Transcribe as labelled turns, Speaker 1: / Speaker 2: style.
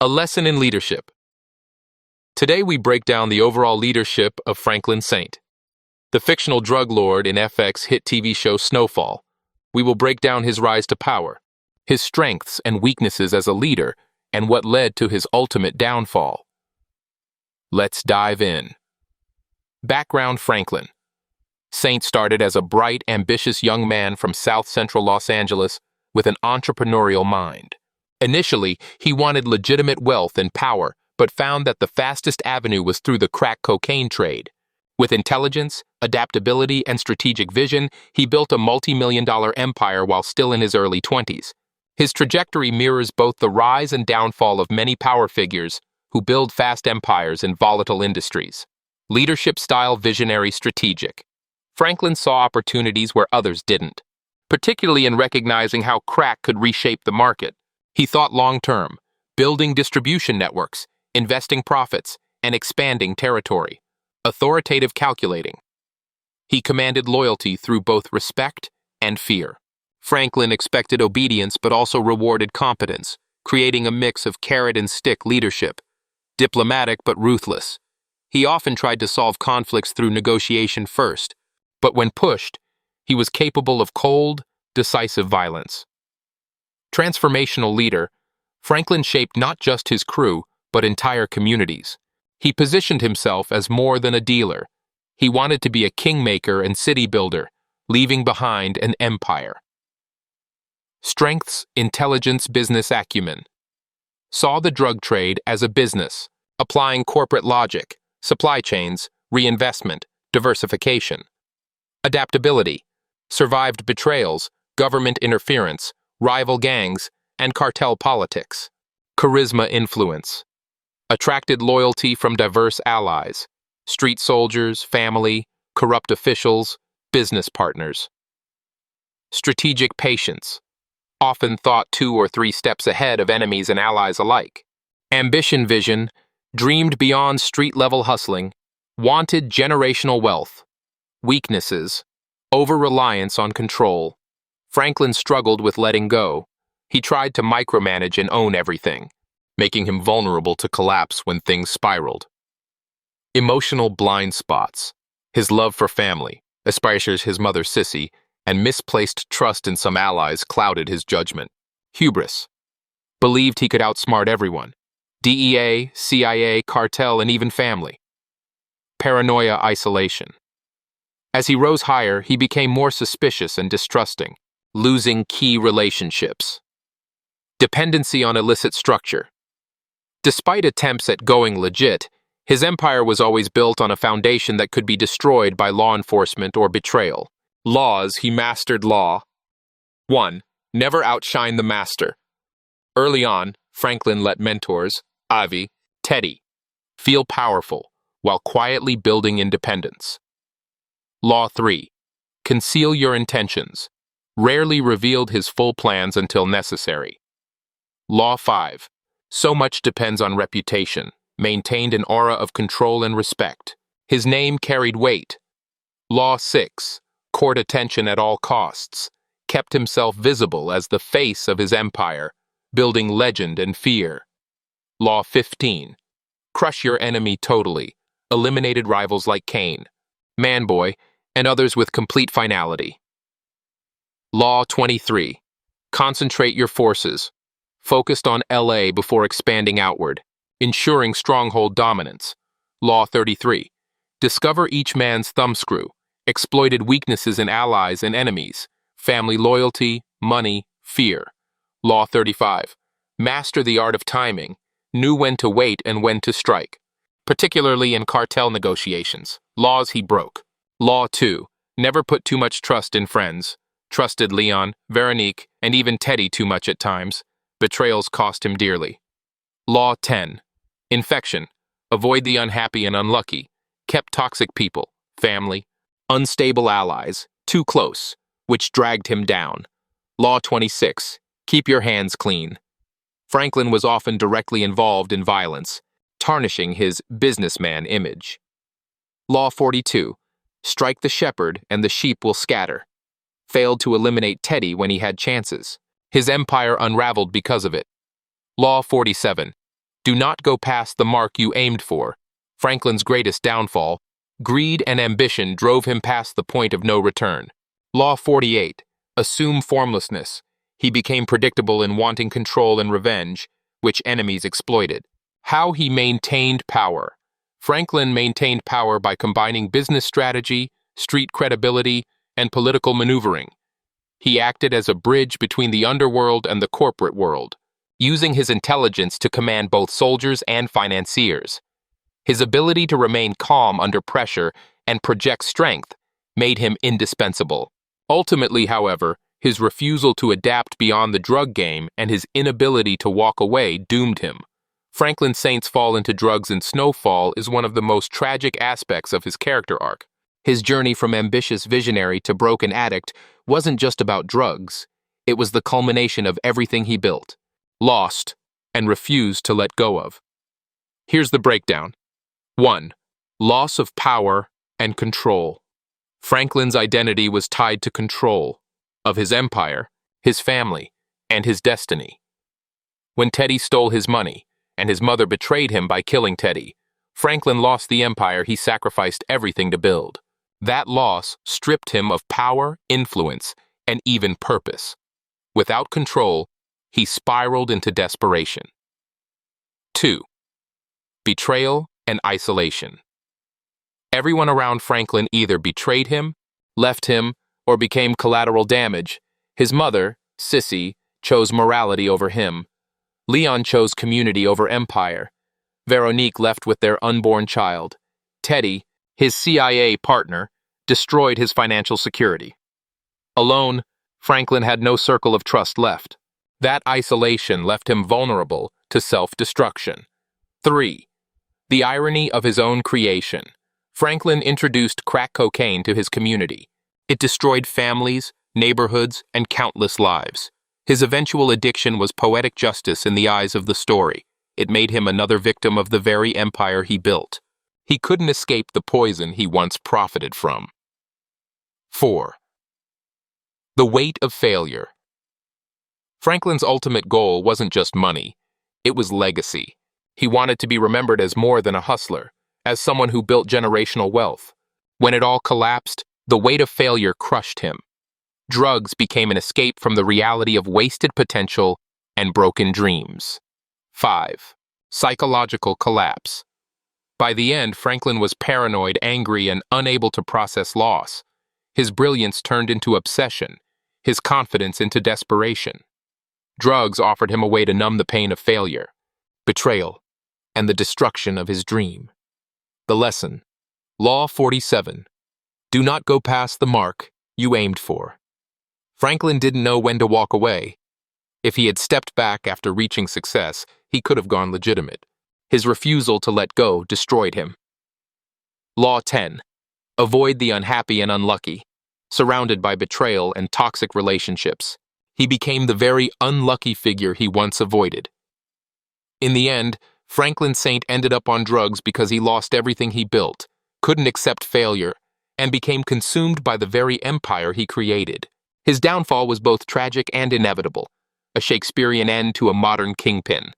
Speaker 1: A lesson in leadership. Today we break down the overall leadership of Franklin Saint, the fictional drug lord in FX hit TV show Snowfall. We will break down his rise to power, his strengths and weaknesses as a leader, and what led to his ultimate downfall. Let's dive in. Background: Franklin Saint started as a bright, ambitious young man from South Central Los Angeles with an entrepreneurial mind. Initially, he wanted legitimate wealth and power, but found that the fastest avenue was through the crack cocaine trade. With intelligence, adaptability, and strategic vision, he built a multi-million-dollar empire while still in his early 20s. His trajectory mirrors both the rise and downfall of many power figures who build fast empires in volatile industries. Leadership style: visionary, strategic. Franklin saw opportunities where others didn't, particularly in recognizing how crack could reshape the market. He thought long-term, building distribution networks, investing profits, and expanding territory. Authoritative: calculating. He commanded loyalty through both respect and fear. Franklin expected obedience but also rewarded competence, creating a mix of carrot-and-stick leadership. Diplomatic but ruthless. He often tried to solve conflicts through negotiation first, but when pushed, he was capable of cold, decisive violence. Transformational leader: Franklin shaped not just his crew, but entire communities. He positioned himself as more than a dealer. He wanted to be a kingmaker and city builder, leaving behind an empire. Strengths: intelligence, business acumen. Saw the drug trade as a business, applying corporate logic, supply chains, reinvestment, diversification. Adaptability: survived betrayals, government interference, rival gangs, and cartel politics. Charisma: influence. Attracted loyalty from diverse allies, street soldiers, family, corrupt officials, business partners. Strategic: patience. Often thought 2 or 3 steps ahead of enemies and allies alike. Ambition: vision. Dreamed beyond street-level hustling. Wanted generational wealth. Weaknesses: over-reliance on control. Franklin struggled with letting go. He tried to micromanage and own everything, making him vulnerable to collapse when things spiraled. Emotional blind spots. His love for family, especially his mother Sissy, and misplaced trust in some allies clouded his judgment. Hubris. Believed he could outsmart everyone. DEA, CIA, cartel, and even family. Paranoia: isolation. As he rose higher, he became more suspicious and distrusting, losing key relationships. Dependency on illicit structure. Despite attempts at going legit, his empire was always built on a foundation that could be destroyed by law enforcement or betrayal. Laws: he mastered law. 1. Never outshine the master. Early on, Franklin let mentors, Avi, Teddy, feel powerful while quietly building independence. Law 3. Conceal your intentions. Rarely revealed his full plans until necessary. Law 5. So much depends on reputation. Maintained an aura of control and respect. His name carried weight. Law 6. Court attention at all costs. Kept himself visible as the face of his empire, building legend and fear. Law 15. Crush your enemy totally. Eliminated rivals like Kane, Manboy, and others with complete finality. Law 23. Concentrate your forces. Focused on LA before expanding outward, ensuring stronghold dominance. Law 33. Discover each man's thumbscrew. Exploited weaknesses in allies and enemies. Family loyalty, money, fear. Law 35. Master the art of timing. Knew when to wait and when to strike, particularly in cartel negotiations. Laws he broke. Law 2. Never put too much trust in friends. Trusted Leon, Veronique, and even Teddy too much at times. Betrayals cost him dearly. Law 10. Infection. Avoid the unhappy and unlucky. Kept toxic people, family, unstable allies, too close, which dragged him down. Law 26. Keep your hands clean. Franklin was often directly involved in violence, tarnishing his businessman image. Law 42. Strike the shepherd and the sheep will scatter. Failed to eliminate Teddy when he had chances. His empire unraveled because of it. Law 47. Do not go past the mark you aimed for. Franklin's greatest downfall, greed and ambition, drove him past the point of no return. Law 48. Assume formlessness. He became predictable in wanting control and revenge, which enemies exploited. How he maintained power. Franklin maintained power by combining business strategy, street credibility, and political maneuvering. He acted as a bridge between the underworld and the corporate world, using his intelligence to command both soldiers and financiers. His ability to remain calm under pressure and project strength made him indispensable. Ultimately, however, his refusal to adapt beyond the drug game and his inability to walk away doomed him. Franklin Saint's fall into drugs in Snowfall is one of the most tragic aspects of his character arc. His journey from ambitious visionary to broken addict wasn't just about drugs. It was the culmination of everything he built, lost, and refused to let go of. Here's the breakdown. 1. Loss of power and control. Franklin's identity was tied to control of his empire, his family, and his destiny. When Teddy stole his money, and his mother betrayed him by killing Teddy, Franklin lost the empire he sacrificed everything to build. That loss stripped him of power, influence, and even purpose. Without control, he spiraled into desperation. 2. Betrayal and isolation. Everyone around Franklin either betrayed him, left him, or became collateral damage. His mother, Sissy, chose morality over him. Leon chose community over empire. Veronique left with their unborn child. Teddy, his CIA partner, destroyed his financial security. Alone, Franklin had no circle of trust left. That isolation left him vulnerable to self-destruction. 3. The irony of his own creation. Franklin introduced crack cocaine to his community. It destroyed families, neighborhoods, and countless lives. His eventual addiction was poetic justice in the eyes of the story. It made him another victim of the very empire he built. He couldn't escape the poison he once profited from. 4. The weight of failure. Franklin's ultimate goal wasn't just money. It was legacy. He wanted to be remembered as more than a hustler, as someone who built generational wealth. When it all collapsed, the weight of failure crushed him. Drugs became an escape from the reality of wasted potential and broken dreams. 5. Psychological collapse. By the end, Franklin was paranoid, angry, and unable to process loss. His brilliance turned into obsession, his confidence into desperation. Drugs offered him a way to numb the pain of failure, betrayal, and the destruction of his dream. The lesson. Law 47. Do not go past the mark you aimed for. Franklin didn't know when to walk away. If he had stepped back after reaching success, he could have gone legitimate. His refusal to let go destroyed him. Law 10. Avoid the unhappy and unlucky. Surrounded by betrayal and toxic relationships, he became the very unlucky figure he once avoided. In the end, Franklin Saint ended up on drugs because he lost everything he built, couldn't accept failure, and became consumed by the very empire he created. His downfall was both tragic and inevitable, a Shakespearean end to a modern kingpin.